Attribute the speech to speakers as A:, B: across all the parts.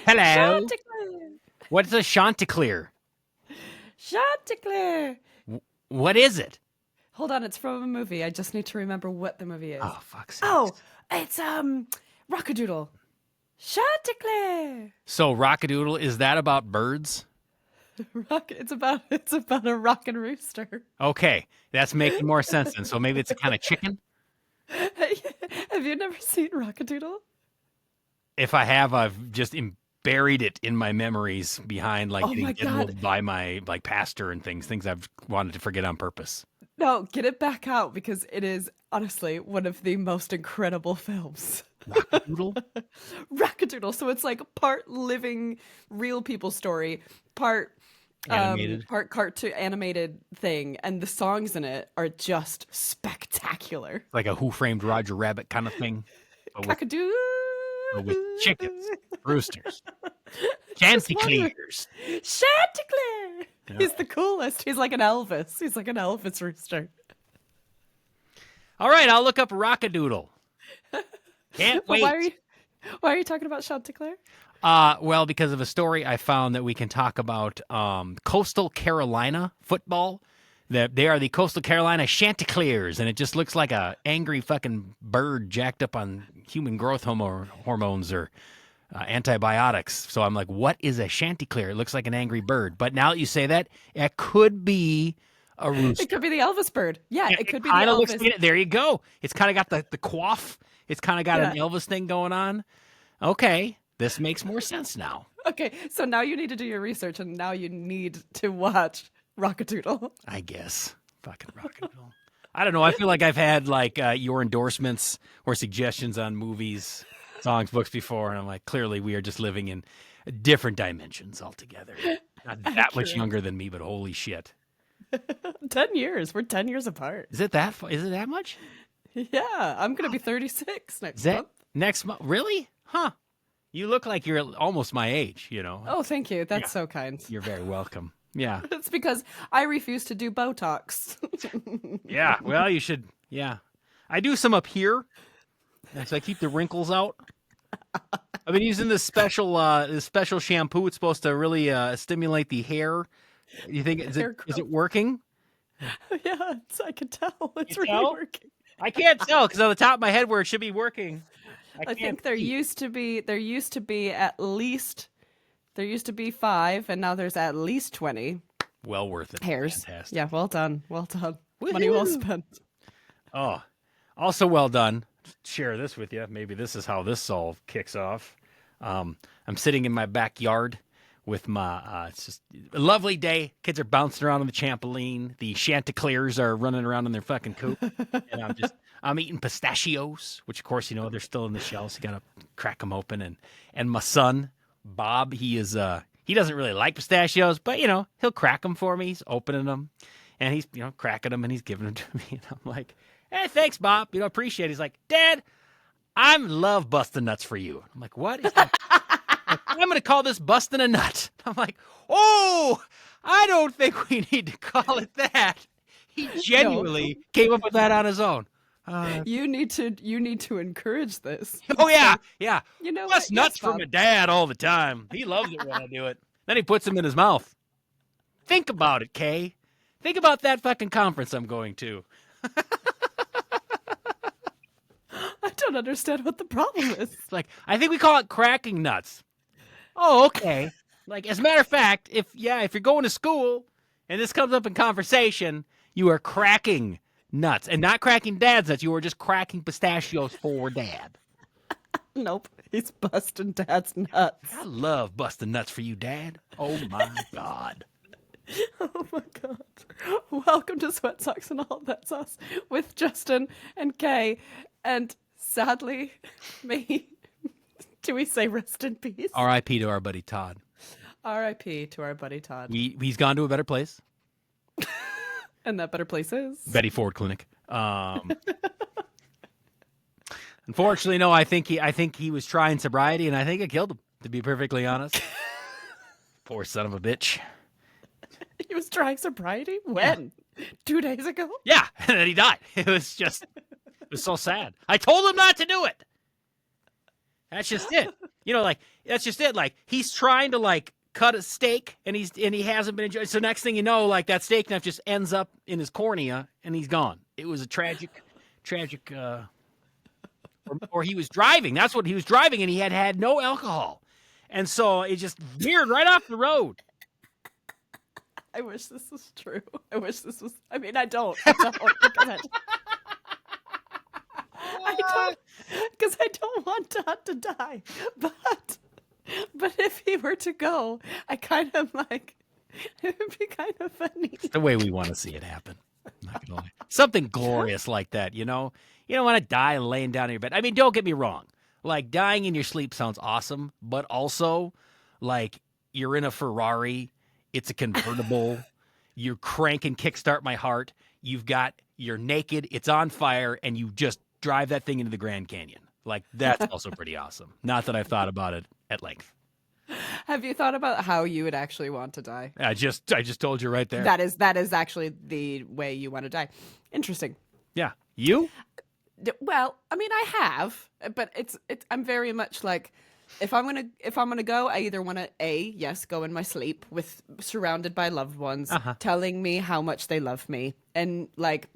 A: Hello.
B: Chanticleer.
A: What's a Chanticleer?
B: Chanticleer.
A: What is it?
B: Hold on, it's from a movie. I just need to remember what the movie is.
A: Oh, fuck's sake.
B: Oh, it's Rockadoodle. Chanticleer.
A: So Rockadoodle, is that about birds?
B: It's about a rockin' rooster.
A: Okay, that's making more sense then. So maybe it's a kind of chicken?
B: Have you never seen Rockadoodle?
A: If I have, I've just buried it in my memories behind like
B: Oh my
A: getting
B: God.
A: killed by my like pastor and things I've wanted to forget on purpose.
B: No, get it back out because it is honestly one of the most incredible films.
A: Rockadoodle?
B: Rockadoodle. So it's like part living real people story, part
A: Animated?
B: part cartoon animated thing, and the songs in it are just spectacular.
A: Like a Who Framed Roger Rabbit kind of thing?
B: Cockadoo.
A: But with chickens, roosters, Chanticleers.
B: Chanticleer. He's the coolest. He's like an Elvis. He's like an Elvis rooster.
A: All right, I'll look up Rockadoodle. Can't
B: But
A: wait.
B: why are you talking about Chanticleer?
A: Well, because of a story I found that we can talk about Coastal Carolina football. That they are the Coastal Carolina Chanticleers, and it just looks like a angry fucking bird jacked up on human growth hormones or antibiotics. So I'm like, what is a Chanticleer? It looks like an angry bird. But now that you say that, it could be a rooster.
B: It could be the Elvis bird. Yeah, it could be the
A: Kinda
B: Elvis.
A: there you go. It's kind of got the quaff. It's kind of got an
B: Yeah.
A: Elvis thing going on. Okay, this makes more sense now.
B: Okay, so now you need to do your research, and now you need to watch Rockadoodle.
A: I guess. Fucking Rockadoodle. I don't know. I feel like I've had like your endorsements or suggestions on movies, songs, books before, and I'm like, clearly we are just living in different dimensions altogether. Not that much
B: Accurate.
A: younger than me, but holy shit.
B: 10 years. We're 10 years apart.
A: Is it that? Is it that much?
B: Yeah, I'm going to be 36 next
A: Is that
B: month.
A: next month? Really? Huh? You look like you're almost my age. You know.
B: Oh, thank you. That's so kind.
A: You're very welcome. Yeah.
B: It's because I refuse to do Botox.
A: Yeah. Well, you should. Yeah. I do some up here. So I keep the wrinkles out. I've been using this special shampoo. It's supposed to really stimulate the hair. You think is it working?
B: Yeah, I can tell. It's
A: You
B: really
A: tell?
B: working.
A: I can't tell because on the top of my head where it should be working,
B: I think there used to be at least 5, and now there's at least 20
A: well worth it.
B: hairs.
A: Fantastic.
B: Yeah, well done. Well done. Money well
A: Woohoo!
B: spent.
A: Oh, also well done. Share this with you. Maybe this is how this all kicks off. I'm sitting in my backyard with my. It's just a lovely day. Kids are bouncing around on the trampoline. The Chanticleers are running around in their fucking coop, and I'm eating pistachios, which of course they're still in the shells. You gotta crack them open, and my son Bob, he doesn't really like pistachios, but he'll crack them for me. He's opening them, and he's cracking them, and he's giving them to me, and I'm like, hey, thanks, Bob. Appreciate it. He's like, Dad, I love busting nuts for you. I'm like, what? He's like, I'm going to call this busting a nut. I'm like, oh, I don't think we need to call it that. He genuinely came up with that on his own.
B: You need to encourage this.
A: Oh, yeah, yeah.
B: You know
A: Bust
B: what?
A: nuts
B: Yes,
A: for
B: Bob.
A: my dad all the time. He loves it when I do it. Then he puts them in his mouth. Think about it, Kay. Think about that fucking conference I'm going to.
B: I don't understand what the problem is.
A: It's like, I think we call it cracking nuts. Oh, okay. Like, as a matter of fact, if you're going to school and this comes up in conversation, you are cracking nuts. And not cracking dad's nuts, you are just cracking pistachios for dad.
B: Nope, he's busting Dad's nuts.
A: I love busting nuts for you, Dad. Oh, my God.
B: Oh my God. Welcome to Sweat Socks and All That Sauce with Justin and Kay. And sadly, do we say rest in peace?
A: R.I.P. to our buddy Todd.
B: R.I.P. to our buddy Todd.
A: He's gone to a better place.
B: And that better place is?
A: Betty Ford Clinic. Unfortunately, no, I think he was trying sobriety, and I think it killed him, to be perfectly honest. Poor son of a bitch.
B: He was trying sobriety? When? 2 days ago?
A: Yeah, and then he died. It was so sad. I told him not to do it. That's just it. Like that's just it. Like he's trying to like cut a steak and he hasn't been enjoying. So next thing you know, like that steak knife just ends up in his cornea and he's gone. It was a tragic. Or he was driving. That's what he was driving, and he had no alcohol, and so it just veered right off the road.
B: I wish this was true. I wish this was. I mean, I don't. Because I don't want Todd to die. But if he were to go, I kind of like it would be kind of funny.
A: It's the way we want to see it happen. I'm not gonna lie. Something glorious like that, You don't want to die laying down in your bed. I mean, don't get me wrong. Like dying in your sleep sounds awesome, but also like you're in a Ferrari, it's a convertible, you're cranking Kickstart My Heart, you're naked, it's on fire, and you just drive that thing into the Grand Canyon. Like that's also pretty awesome. Not that I've thought about it at length.
B: Have you thought about how you would actually want to die?
A: I just told you right there.
B: That is actually the way you want to die. Interesting.
A: Yeah. You?
B: Well, I mean, I have, but it's I'm very much like if I'm gonna go, I either want to go in my sleep with surrounded by loved ones, telling me how much they love me, and like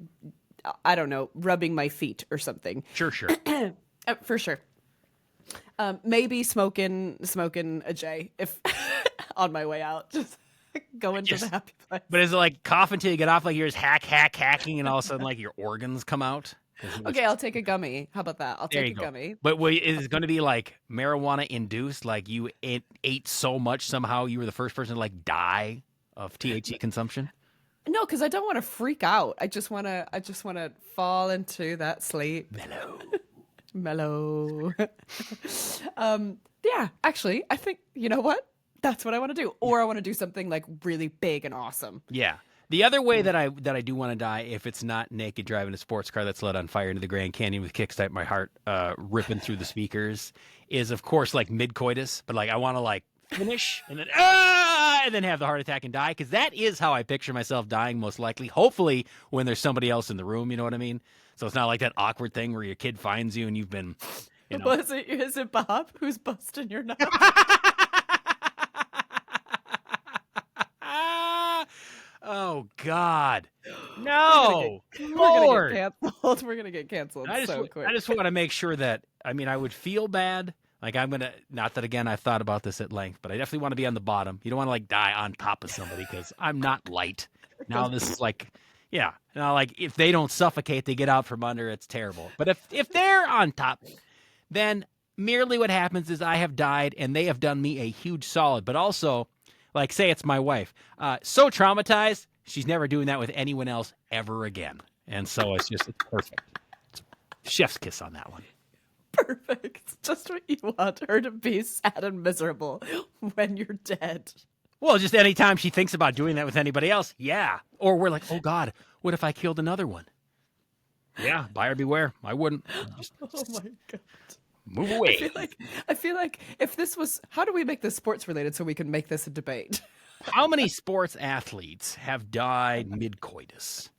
B: I don't know, rubbing my feet or something.
A: Sure.
B: For sure. Maybe smoking a J if on my way out, just going to the happy place.
A: But is it like cough until you get off, like you're just hacking, and all of a sudden like your organs come out?
B: Okay, I'll take a gummy. How about that? I'll take a gummy.
A: But is it going to be like marijuana induced? Like you ate so much somehow you were the first person to like die of THC consumption?
B: No, because I don't want to freak out. I just want to fall into that sleep. Mellow. Yeah, actually, I think, you know what? That's what I want to do. Or I want to do something like really big and awesome.
A: Yeah. The other way that I do want to die, if it's not naked driving a sports car that's lit on fire into the Grand Canyon with Kickstart My Heart ripping through the speakers, is of course like mid-coitus, but like I want to like finish and then have the heart attack and die, because that is how I picture myself dying most likely. Hopefully when there's somebody else in the room, you know what I mean? So it's not like that awkward thing where your kid finds you and you've been,
B: Is it Bob who's busting your nut?
A: Oh God, no!
B: We're gonna get canceled. We're gonna get canceled so quick.
A: I just want to make sure that I would feel bad. Like I'm gonna, not that again I've thought about this at length, but I definitely want to be on the bottom. You don't want to like die on top of somebody because I'm not light. Now this is like, yeah. Now like if they don't suffocate, they get out from under. It's terrible. But if they're on top, then merely what happens is I have died and they have done me a huge solid. But also, like say it's my wife, so traumatized, she's never doing that with anyone else ever again. And so it's perfect. Chef's kiss on that one.
B: Perfect. It's just what you want, her to be sad and miserable when you're dead.
A: Well, just anytime she thinks about doing that with anybody else, yeah. Or we're like, oh God, what if I killed another one? Yeah, buyer beware. I wouldn't.
B: Oh my God.
A: Move away.
B: I feel like if this was, how do we make this sports related so we can make this a debate?
A: How many sports athletes have died mid-coitus?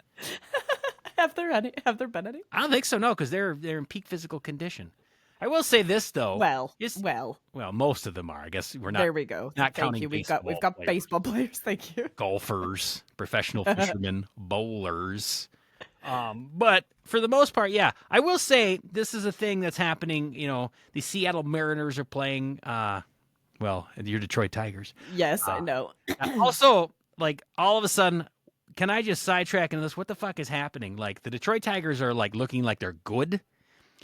B: Have there been any?
A: I don't think so, no, because they're in peak physical condition. I will say this though.
B: Well,
A: most of them are. I guess we're not.
B: There we go.
A: Not
B: Thank
A: counting
B: you. We've
A: baseball
B: got
A: players.
B: baseball players. Thank you.
A: Golfers, professional fishermen, bowlers. But for the most part, yeah, I will say this is a thing that's happening. The Seattle Mariners are playing. Your Detroit Tigers.
B: Yes, I know.
A: Also, like all of a sudden, can I just sidetrack into this? What the fuck is happening? Like the Detroit Tigers are like looking like they're good,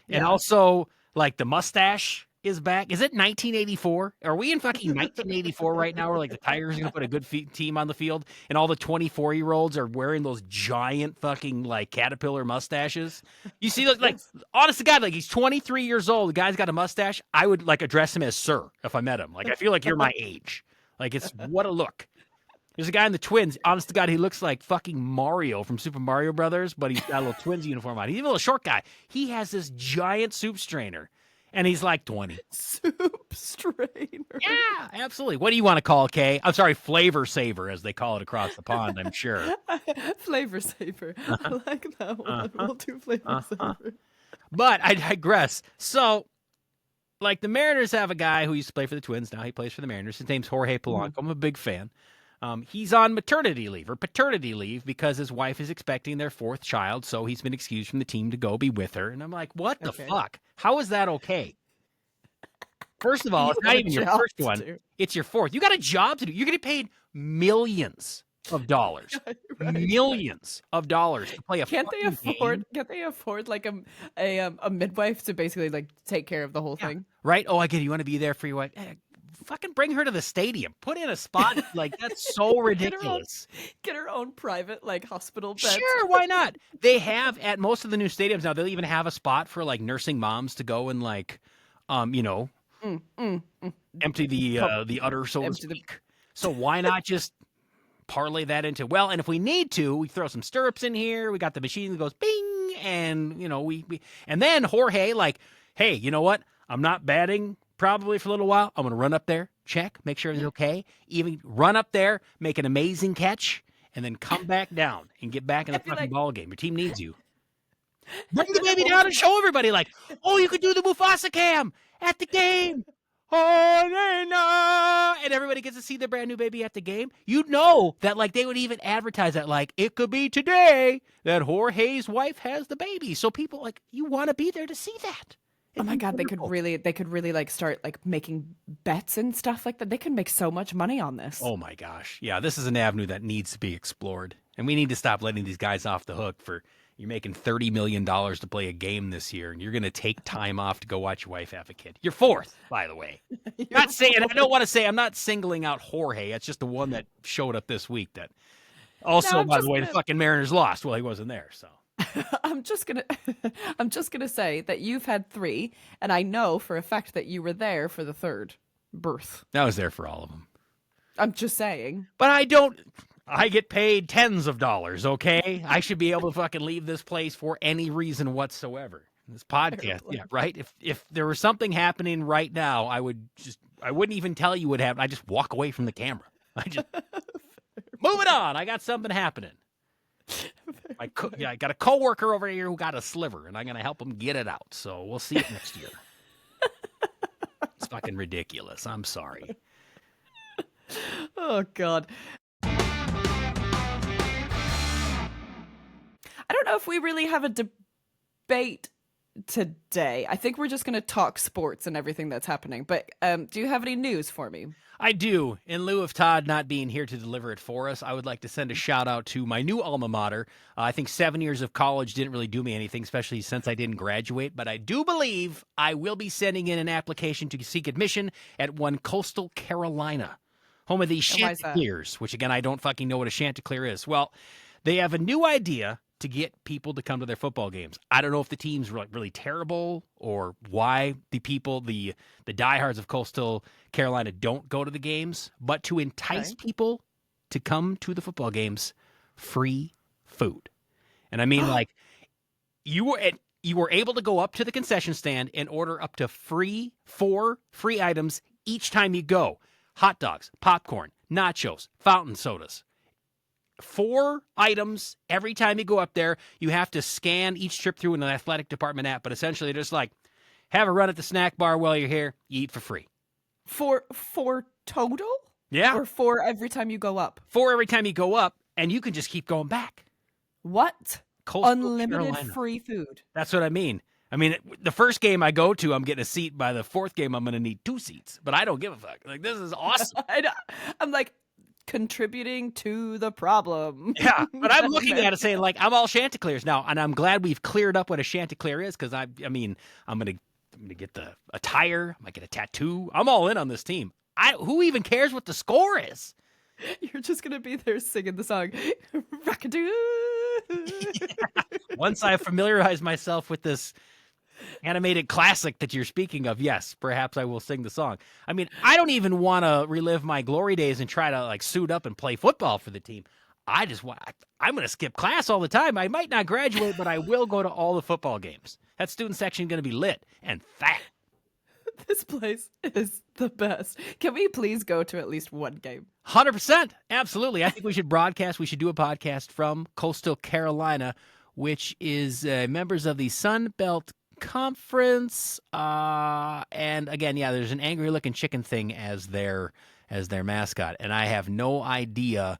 A: and also like the mustache is back. Is it 1984? Are we in fucking 1984 right now? Where like the Tigers are gonna put a good team on the field, and all the 24-year-olds are wearing those giant fucking like caterpillar mustaches. You see, like honest to God, like he's 23 years old. The guy's got a mustache. I would like address him as sir if I met him. Like I feel like you're my age. Like it's what a look. There's a guy in the Twins. Honest to God, he looks like fucking Mario from Super Mario Brothers, but he's got a little Twins uniform on. He's even a little short guy. He has this giant soup strainer, and he's like 20.
B: Soup strainer.
A: Yeah, absolutely. What do you want to call Kay? I'm sorry, Flavor Saver, as they call it across the pond, I'm sure.
B: Flavor Saver. I like that one. We'll do Flavor Saver.
A: But I digress. So like the Mariners have a guy who used to play for the Twins. Now he plays for the Mariners. His name's Jorge Polanco. I'm a big fan. He's on maternity leave or paternity leave because his wife is expecting their 4th child, so he's been excused from the team to go be with her. And I'm like, what the fuck? How is that okay? First of all, it's not even your first one. It's your 4th. You got a job to do. You're getting paid millions of dollars. Right. Millions of dollars to play a
B: Can't they afford like a midwife to basically like take care of the whole thing?
A: Right? Oh, I get it. You want to be there for your wife? Fucking bring her to the stadium. Put in a spot. Like, that's so ridiculous.
B: Get her own private, like, hospital bed.
A: Sure, why not? They have, at most of the new stadiums now, they'll even have a spot for, like, nursing moms to go and, like, empty the udder, so to speak. So why not just parlay that into, well, and if we need to, we throw some stirrups in here. We got the machine that goes bing, and, we and then Jorge, like, hey, you know what? I'm not batting probably for a little while. I'm going to run up there, check, make sure everything's okay. Even run up there, make an amazing catch, and then come back down and get back in the fucking ball game. Your team needs you. Bring the baby down and show everybody, like, oh, you could do the Mufasa cam at the game. Oh, and everybody gets to see their brand new baby at the game. You know that, like, they would even advertise that, like, it could be today that Jorge's wife has the baby. So people, like, you want to be there to see that.
B: Oh my God, they could really like start like making bets and stuff like that. They could make so much money on this.
A: Oh my gosh. Yeah, this is an avenue that needs to be explored. And we need to stop letting these guys off the hook for you're making $30 million to play a game this year, and you're going to take time off to go watch your wife have a kid. You're 4th, by the way. I don't want to say I'm not singling out Jorge. It's just the one that showed up this week that also, by the way, the fucking Mariners lost. Well, he wasn't there, so.
B: I'm just gonna say that you've had 3, and I know for a fact that you were there for the 3rd birth.
A: I was there for all of them.
B: I'm just saying.
A: But I get paid tens of dollars, okay? I should be able to fucking leave this place for any reason whatsoever. This podcast, yeah, right? If there was something happening right now, I wouldn't even tell you what happened. I just walk away from the camera. I just move it on. I got something happening. I got a coworker over here who got a sliver, and I'm going to help him get it out. So we'll see it next year. It's fucking ridiculous. I'm sorry.
B: Oh, God. I don't know if we really have a debate today. I think we're just going to talk sports and everything that's happening. But do you have any news for me?
A: I do. In lieu of Todd not being here to deliver it for us, I would like to send a shout out to my new alma mater. I think 7 years of college didn't really do me anything, especially since I didn't graduate. But I do believe I will be sending in an application to seek admission at one Coastal Carolina, home of the Chanticleers, which, again, I don't fucking know what a Chanticleer is. Well, they have a new idea to get people to come to their football games. I don't know if the team's really terrible or why the diehards of Coastal Carolina don't go to the games, but to entice people to come to the football games, free food. And I mean, like, you were able to go up to the concession stand and order up to 4 free items each time you go. Hot dogs, popcorn, nachos, fountain sodas. 4 items every time you go up there. You have to scan each trip through an athletic department app, but essentially they're just like, have a run at the snack bar while you're here. You eat for free.
B: For total?
A: Yeah.
B: Or 4 every time you go up?
A: 4 every time you go up, and you can just keep going back.
B: What?
A: Coastal
B: Unlimited
A: Carolina.
B: Free food.
A: That's what I mean. I mean, the first game I go to, I'm getting a seat. By the 4th game, I'm going to need 2 seats. But I don't give a fuck. Like, this is awesome.
B: I'm like, contributing to the problem.
A: Yeah, but I'm looking at it saying, like, I'm all Chanticleers now, and I'm glad we've cleared up what a Chanticleer is, because I'm gonna get the attire, I might get a tattoo. I'm all in on this team. Who even cares what the score is?
B: You're just gonna be there singing the song, Rockadoo.
A: Once I familiarize myself with this animated classic that you're speaking of, yes, perhaps I will sing the song. I mean, I don't even want to relive my glory days and try to like suit up and play football for the team. I'm going to skip class all the time. I might not graduate, but I will go to all the football games. That student section is going to be lit and fat.
B: This place is the best. Can we please go to at least one game?
A: 100%. Absolutely. I think we should broadcast. We should do a podcast from Coastal Carolina, which is members of the Sun Belt conference. And again, yeah, there's an angry-looking chicken thing as their mascot, and I have no idea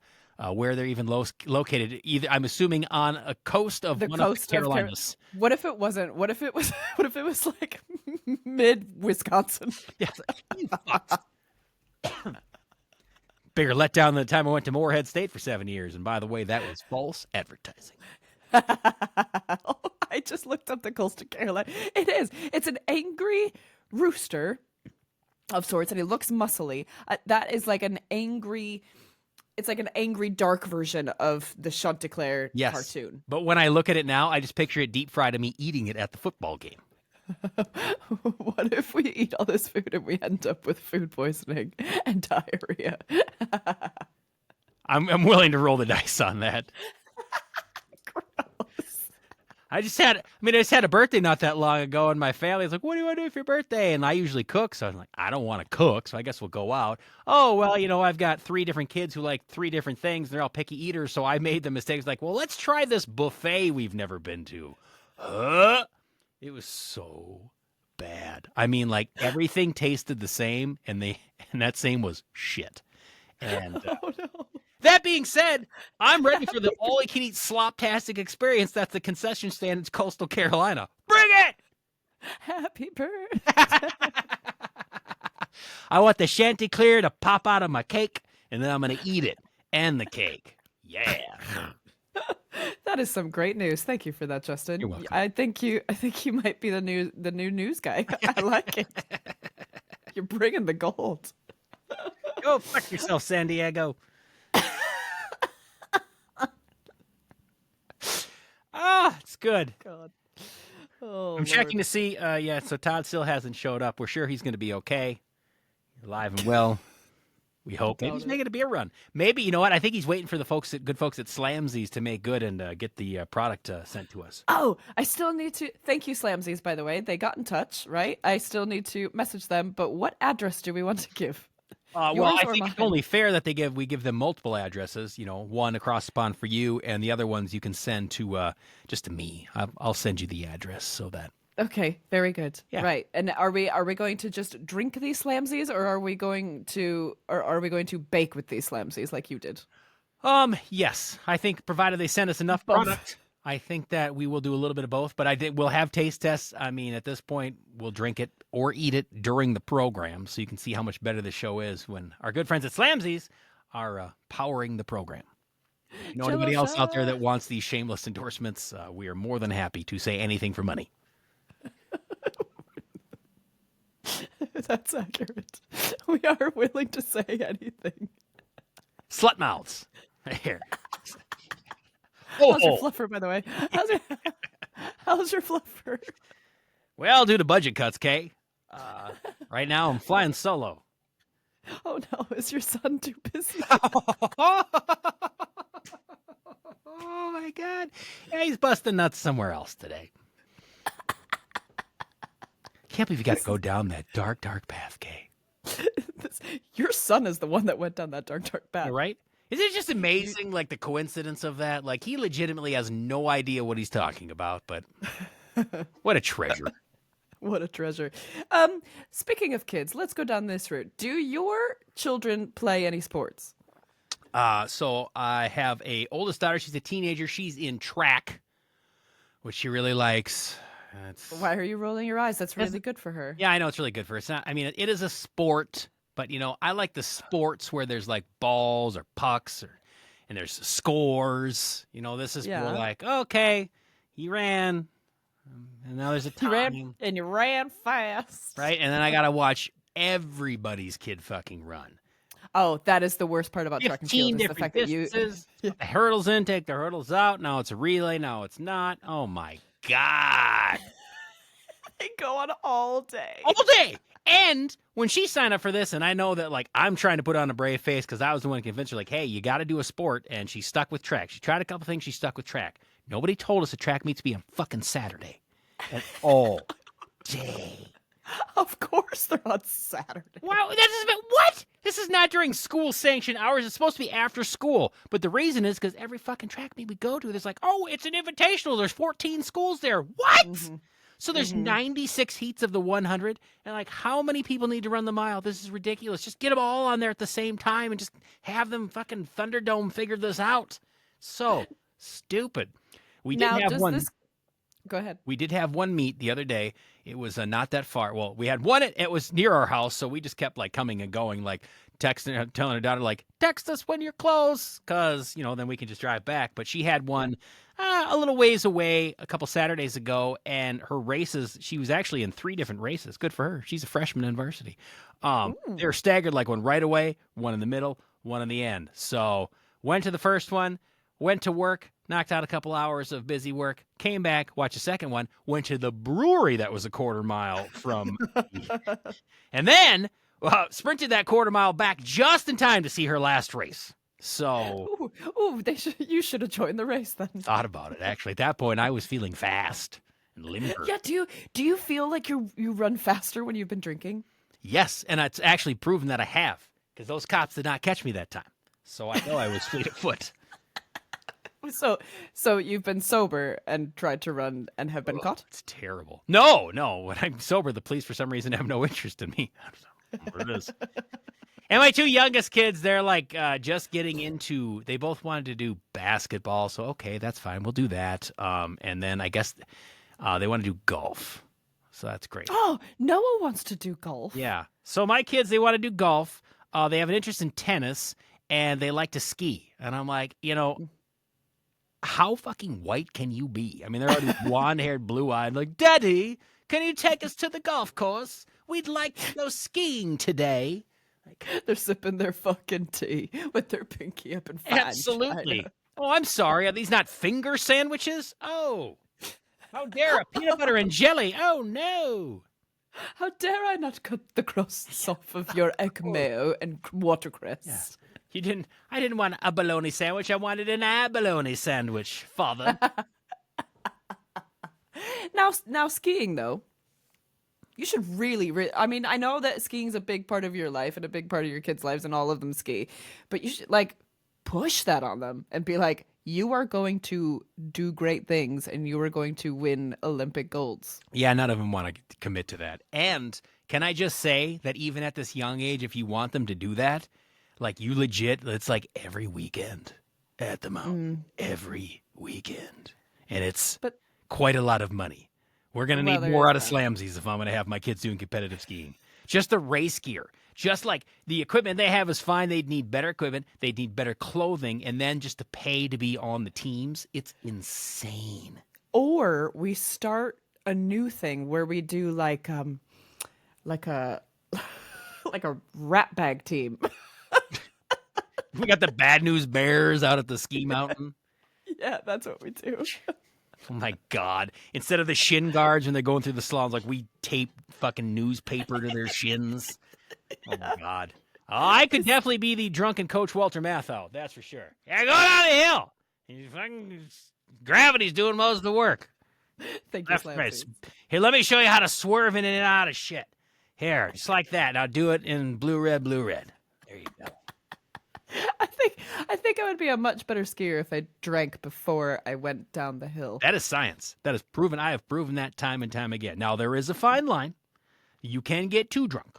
A: where they're even located. Either I'm assuming on a coast of one of the Carolinas.
B: What if it wasn't? What if it was? What if it was like mid Wisconsin?
A: Yeah, you fucks. Bigger letdown than the time I went to Moorhead State for 7 years. And by the way, that was false advertising.
B: I just looked up the Coastal Carolina. It is. It's an angry rooster of sorts, and he looks muscly. That is like an angry. It's like an angry, dark version of the Chanticleer cartoon.
A: But when I look at it now, I just picture it deep fried of me eating it at the football game.
B: What if we eat all this food and we end up with food poisoning and diarrhea?
A: I'm willing to roll the dice on that.
B: Gross.
A: I just had a birthday not that long ago, and my family's like, "What do you want to do for your birthday?" And I usually cook, so I'm like, "I don't want to cook, so I guess we'll go out." Oh, well, I've got 3 different kids who like 3 different things. They're all picky eaters, so I made the mistake. Like, well, let's try this buffet we've never been to. It was so bad. I mean, like everything tasted the same, and that same was shit. And
B: Oh no.
A: that being said, I'm ready for the all-you-can-eat slop-tastic experience that's the concession stand in Coastal Carolina. Bring it!
B: Happy birthday.
A: I want the Chanticleer to pop out of my cake, and then I'm going to eat it and the cake. Yeah.
B: That is some great news. Thank you for that, Justin.
A: You're welcome.
B: I think you might be the new news guy. I like it. You're bringing the gold.
A: Go fuck yourself, San Diego. It's good.
B: God. Oh,
A: I'm checking to see. So Todd still hasn't showed up. We're sure he's going to be okay. Alive and well. We hope. Maybe he's making a beer run. Maybe, you know what? I think he's waiting for the good folks at Slamsies to make good and get the product sent to us.
B: Oh, I still need to thank you, Slamsies, by the way. They got in touch, right? I still need to message them, but what address do we want to give?
A: Well, I think it's only fair that we give them multiple addresses. One across the pond for you, and the other ones you can send to just to me. I'll send you the address so that.
B: Okay, very good.
A: Yeah.
B: Right. And are we going to just drink these Slamsies, or are we going to bake with these Slamsies like you did?
A: Yes. I think provided they send us enough product, I think that we will do a little bit of both, but we'll have taste tests. I mean, at this point, we'll drink it or eat it during the program, so you can see how much better the show is when our good friends at Slamsies are powering the program. Anybody else out there that wants these shameless endorsements, we are more than happy to say anything for money.
B: That's accurate. We are willing to say anything.
A: Slut mouths. Here.
B: How's your fluffer, by the way? How's your fluffer?
A: Well, due to budget cuts, Kay. Right now, I'm flying solo.
B: Oh no, is your son too busy?
A: Oh my God. Yeah, he's busting nuts somewhere else today. Can't believe you got to go down that dark, dark path, Kay.
B: Your son is the one that went down that dark, dark path.
A: You're right? Is it just amazing, like, the coincidence of that? Like, he legitimately has no idea what he's talking about, but what a treasure.
B: What a treasure. Speaking of kids, let's go down this route. Do your children play any sports?
A: So I have a oldest daughter. She's a teenager. She's in track, which she really likes.
B: Why are you rolling your eyes? That's really good for her.
A: Yeah, I know it's really good for her. It's not. I mean, it is a sport, but I like the sports where there's like balls or pucks and there's scores. This is more like, okay, he ran, and now there's a time.
B: You ran fast,
A: right? And then I gotta watch everybody's kid fucking run.
B: Oh, that is the worst part about track and field is the fact that you
A: the hurdles in, take the hurdles out. Now it's a relay. Now it's not. Oh my God.
B: They go on all day.
A: All day. And when she signed up for this, and I know that, like, I'm trying to put on a brave face because I was the one to convince her, like, hey, you got to do a sport. And she stuck with track. She tried a couple things. She stuck with track. Nobody told us the track meets be on fucking Saturday. And all day.
B: Of course they're on Saturday.
A: Wow, what? This is not during school sanctioned hours. It's supposed to be after school. But the reason is because every fucking track meet we go to, there's like, oh, it's an invitational. There's 14 schools there. What? Mm-hmm. So there's 96 heats of the 100, and like, how many people need to run the mile? This is ridiculous. Just get them all on there at the same time and just have them fucking Thunderdome figure this out. So stupid. We did
B: Now,
A: have
B: does
A: one.
B: this... Go ahead.
A: We did have one meet the other day. It was not that far. Well, we had one. It was near our house, so we just kept like coming and going, like texting, telling her daughter, like, text us when you're close, because then we can just drive back. But she had one a little ways away a couple Saturdays ago, and her races, she was actually in 3 different races. Good for her. She's a freshman in varsity. They're staggered, like one right away, one in the middle, one in the end. So went to the first one, went to work, knocked out a couple hours of busy work, came back, watched the second one, went to the brewery that was a quarter mile from me, and then sprinted that quarter mile back just in time to see her last race. So,
B: You should have joined the race then.
A: thought about it. Actually, at that point, I was feeling fast and limber.
B: Yeah, do you feel like you run faster when you've been drinking?
A: Yes, and it's actually proven that I have, because those cops did not catch me that time. So I know I was fleet of foot.
B: So you've been sober and tried to run and have been caught?
A: It's terrible. No. When I'm sober, the police for some reason have no interest in me. I don't know what it is. And my 2 youngest kids, they're like just getting into. They both wanted to do basketball, so okay, that's fine. We'll do that. And then I guess they want to do golf, so that's great.
B: Oh, Noah wants to do golf.
A: Yeah. So my kids, they want to do golf. They have an interest in tennis, and they like to ski. And I'm like, how fucking white can you be? I mean, they're already blonde-haired, blue-eyed. Like, Daddy, can you take us to the golf course? We'd like to go skiing today. Like,
B: They're sipping their fucking tea with their pinky up and fine
A: absolutely.
B: China.
A: Oh, I'm sorry. Are these not finger sandwiches? Oh, how dare a peanut butter and jelly? Oh, no.
B: How dare I not cut the crusts off of your egg mayo and watercress?
A: Yeah. I didn't want a bologna sandwich. I wanted an abalone sandwich, Father.
B: Now skiing though, you should really, I mean, I know that skiing's a big part of your life and a big part of your kids' lives, and all of them ski, but you should like push that on them and be like, you are going to do great things and you are going to win Olympic golds.
A: Yeah, none of them want to commit to that. And can I just say that even at this young age, if you want them to do that, like you legit, it's like every weekend at the mountain, every weekend. And it's quite a lot of money. We're going to need more out of Slamsies if I'm going to have my kids doing competitive skiing. Just the race gear. Just like the equipment they have is fine. They'd need better equipment. They'd need better clothing. And then just to pay to be on the teams, it's insane.
B: Or we start a new thing where we do like a rat bag team.
A: We got the Bad News Bears out at the ski mountain.
B: Yeah, that's what we do.
A: Oh my God. Instead of the shin guards when they're going through the slaloms, like we tape fucking newspaper to their shins. Oh my God. Oh, I could definitely be the drunken Coach Walter Matthau. That's for sure. Yeah, go down the hill. Gravity's doing most of the work.
B: Thank you,
A: Right. Here, let me show you how to swerve in and out of shit. Here, just like that. Now do it in blue, red, blue, red. There you go.
B: I think I would be a much better skier if I drank before I went down the hill.
A: That is science. That is proven. I have proven that time and time again. Now, there is a fine line. You can get too drunk.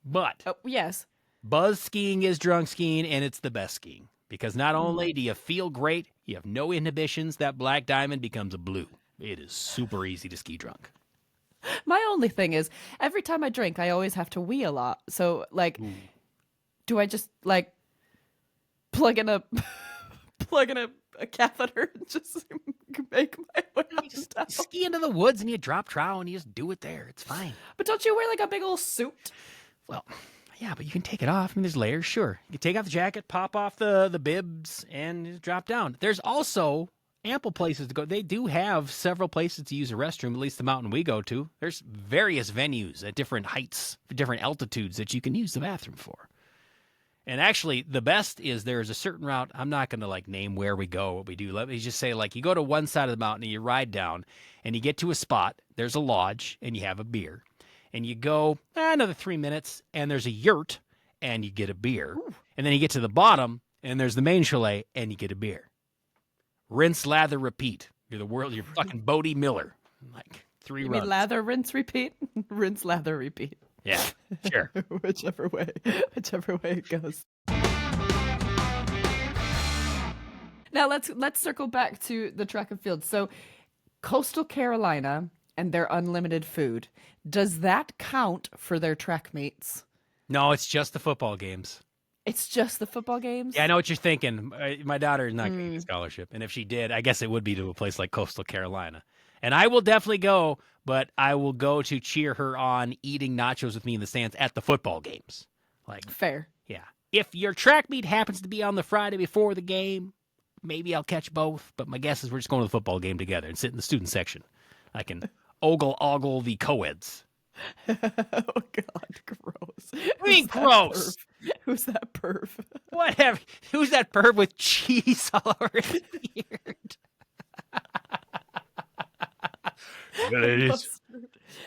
A: But
B: yes,
A: buzz skiing is drunk skiing, and it's the best skiing. Because not only do you feel great, you have no inhibitions. That black diamond becomes a blue. It is super easy to ski drunk.
B: my only thing is every time I drink, I always have to wee a lot. So, like, do I just like plug in a catheter and just make my way
A: You just ski into the woods and you drop trowel and you just do it there. It's fine.
B: But don't you wear like a big old suit?
A: Well, yeah, but you can take it off. I mean, there's layers, sure. You can take off the jacket, pop off the bibs, and just drop down. There's also ample places to go. They do have several places to use a restroom, at least the mountain we go to. There's various venues at different heights, different altitudes that you can use the bathroom for. And actually, the best is there's a certain route. I'm not going to like name where we go, what we do. Let me just say, like, you go to one side of the mountain and you ride down and you get to a spot. There's a lodge and you have a beer. And you go another 3 minutes and there's a yurt and you get a beer. Ooh. And then you get to the bottom and there's the main chalet and you get a beer. Rinse, lather, repeat. You're fucking Bodie Miller. Like, 3
B: You
A: runs.
B: mean lather, rinse, repeat? Rinse, lather, repeat.
A: Yeah, sure.
B: whichever way it goes. Now let's circle back to the track and field. So Coastal Carolina and their unlimited food. Does that count for their track meets?
A: No, it's just the football games.
B: It's just the football games?
A: Yeah, I know what you're thinking. My daughter is not getting a scholarship. And if she did, I guess it would be to a place like Coastal Carolina. And I will definitely go, but I will go to cheer her on eating nachos with me in the stands at the football games. Like,
B: Fair.
A: yeah. If your track meet happens to be on the Friday before the game, maybe I'll catch both. But my guess is we're just going to the football game together and sit in the student section. I can ogle the co-eds.
B: Oh, God, gross.
A: What do you mean gross?
B: Who's that perv?
A: Whatever. Who's that perv with cheese all over his beard? It's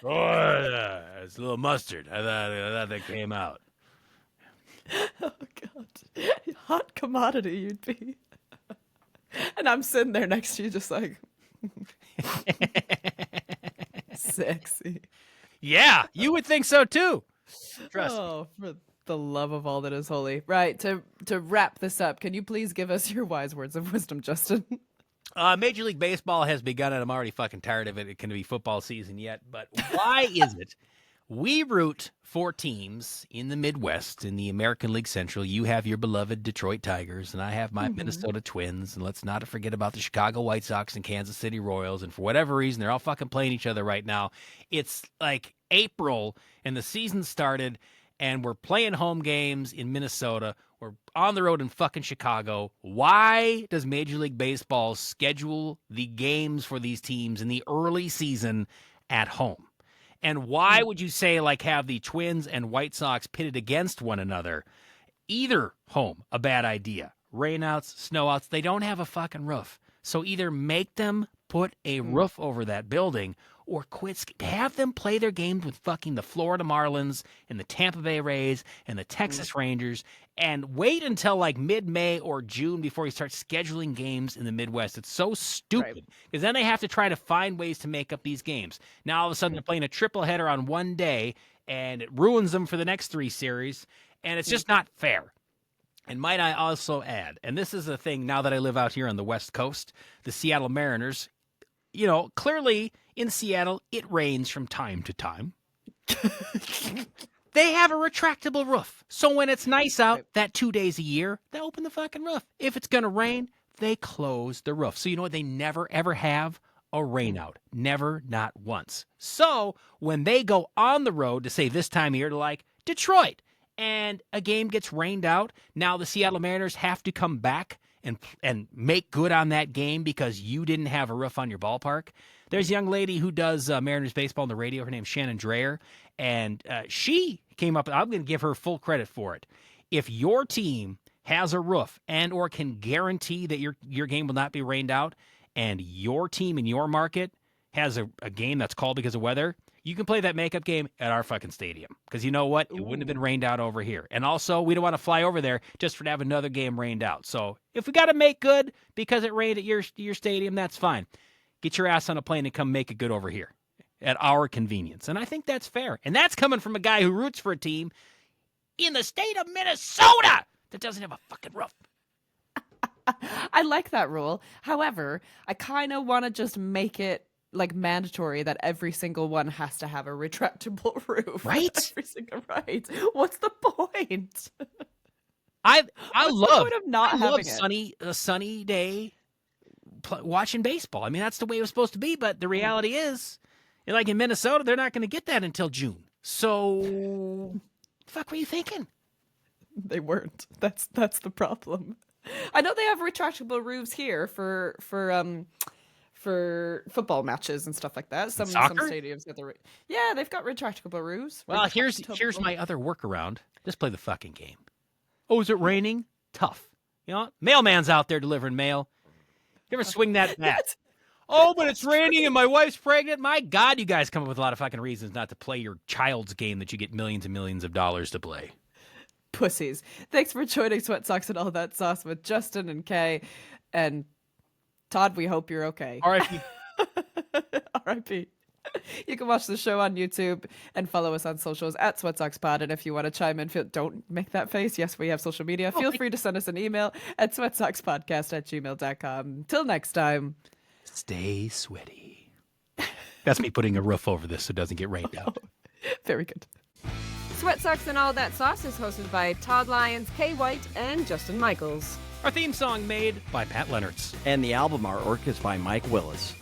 A: a little mustard. I thought that came out.
B: Oh, God. Hot commodity you'd be. And I'm sitting there next to you just like... Sexy.
A: Yeah, you would think so too. Trust me.
B: Oh, for the love of all that is holy. Right, to wrap this up, can you please give us your wise words of wisdom, Justin?
A: Major League Baseball has begun, and I'm already fucking tired of it. It can be football season yet, but why is it we root for teams in the Midwest, in the American League Central? You have your beloved Detroit Tigers, and I have my Minnesota Twins, and let's not forget about the Chicago White Sox and Kansas City Royals, and for whatever reason, they're all fucking playing each other right now. It's like April, and the season started, and we're playing home games in Minnesota. We're on the road in fucking Chicago. Why does Major League Baseball schedule the games for these teams in the early season at home? And why would you say, like, have the Twins and White Sox pitted against one another? Either home, a bad idea. Rainouts, snowouts, they don't have a fucking roof. So either make them put a roof over that building or have them play their games with fucking the Florida Marlins and the Tampa Bay Rays and the Texas Rangers and wait until like mid-May or June before you start scheduling games in the Midwest. It's so stupid because then they have to try to find ways to make up these games. Now all of a sudden they're playing a triple header on one day and it ruins them for the next 3 series, and it's just not fair. And might I also add, and this is a thing now that I live out here on the West Coast, the Seattle Mariners, you know, clearly in Seattle, it rains from time to time. They have a retractable roof. So when it's nice out, that 2 days a year, they open the fucking roof. If it's going to rain, they close the roof. So you know what? They never, ever have a rain out. Never, not once. So when they go on the road to say this time of year to like Detroit, and a game gets rained out, now the Seattle Mariners have to come back and make good on that game because you didn't have a roof on your ballpark. There's a young lady who does Mariners baseball on the radio. Her name's Shannon Dreyer, and she came up, I'm going to give her full credit for it. If your team has a roof and or can guarantee that your game will not be rained out, and your team in your market has a game that's called because of weather, you can play that makeup game at our fucking stadium. Because you know what? It wouldn't have been rained out over here. And also, we don't want to fly over there just for to have another game rained out. So if we got to make good because it rained at your stadium, that's fine. Get your ass on a plane and come make it good over here at our convenience. And I think that's fair. And that's coming from a guy who roots for a team in the state of Minnesota that doesn't have a fucking roof.
B: I like that rule. However, I kind of want to just make it like mandatory that every single one has to have a retractable roof.
A: Right?
B: Every single right. What's the point?
A: I love
B: having
A: a sunny day watching baseball. I mean, that's the way it was supposed to be. But the reality is, like in Minnesota, they're not going to get that until June. So, fuck, were you thinking?
B: They weren't. That's the problem. I know they have retractable roofs here for football matches and stuff like that. Some stadiums get they've got retractable roofs.
A: Well, here's my other workaround. Just play the fucking game. Oh, is it raining? Tough. You know, mailman's out there delivering mail. You ever swing that bat? Oh, but it's raining and my wife's pregnant. My God, you guys come up with a lot of fucking reasons not to play your child's game that you get millions and millions of dollars to play.
B: Pussies. Thanks for joining Sweat Socks and All That Sauce with Justin and Kay. And Todd, we hope you're okay.
A: R.I.P.
B: R.I.P. You can watch the show on YouTube and follow us on socials at SweatSocksPod. And if you want to chime in, don't make that face. Yes, we have social media. Feel free to send us an email at sweatsockspodcast@gmail.com. Till next time.
A: Stay sweaty. That's me putting a roof over this so it doesn't get rained out.
B: Very good.
C: Sweat Socks and All That Sauce is hosted by Todd Lyons, Kay White, and Justin Michaels.
A: Our theme song made by Pat Leonards.
D: And the album artwork is by Mike Willis.